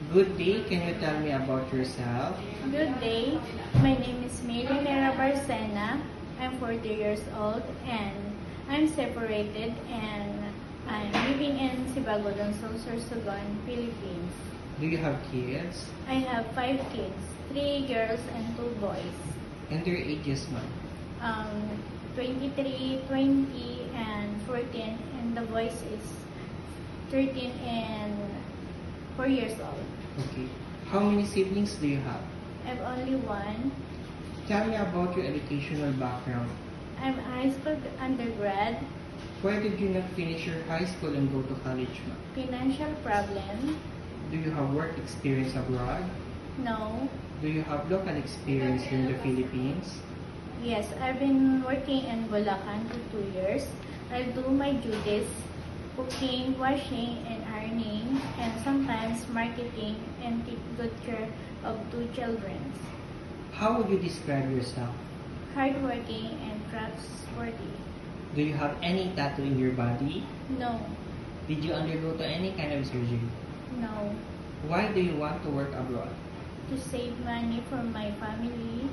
Good day. Can you tell me about yourself? Good day. My name is Mary Mera Barcena. I'm 40 years old and I'm separated and I'm living in Sibagodon, Sorsogon, Philippines. Do you have kids? I have 5 kids, 3 girls and 2 boys. And their ages, ma'am? 23, 20, and 14, and the boys is 13 and 4 years old. Okay. How many siblings do you have? I have only one. Tell me about your educational background. I'm a high school undergrad. Why did you not finish your high school and go to college, ma'am? Financial problem? Do you have work experience abroad? No. Do you have local experience here in the Philippines? Yes, I've been working in Bulacan for 2 years. I do my duties, cooking, washing, and ironing, and sometimes marketing and take good care of 2 children. How would you describe yourself? Hardworking and trustworthy. Do you have any tattoo in your body? No. Did you undergo to any kind of surgery? No. Why do you want to work abroad? To save money for my family?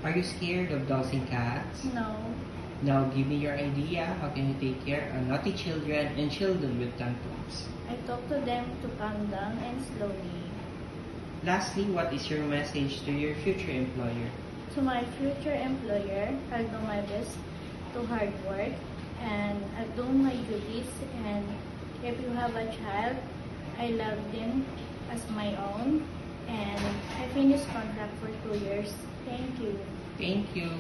Are you scared of dogs and cats? No. Now give me your idea. How can you take care of naughty children and children with tantrums? I talk to them to calm down and slowly. Lastly, what is your message to your future employer? To my future employer, I'll do my best to hard work and I'll do my duties, and if you have a child, I love them as my own, and I finished contract for 2 years. Thank you. Thank you.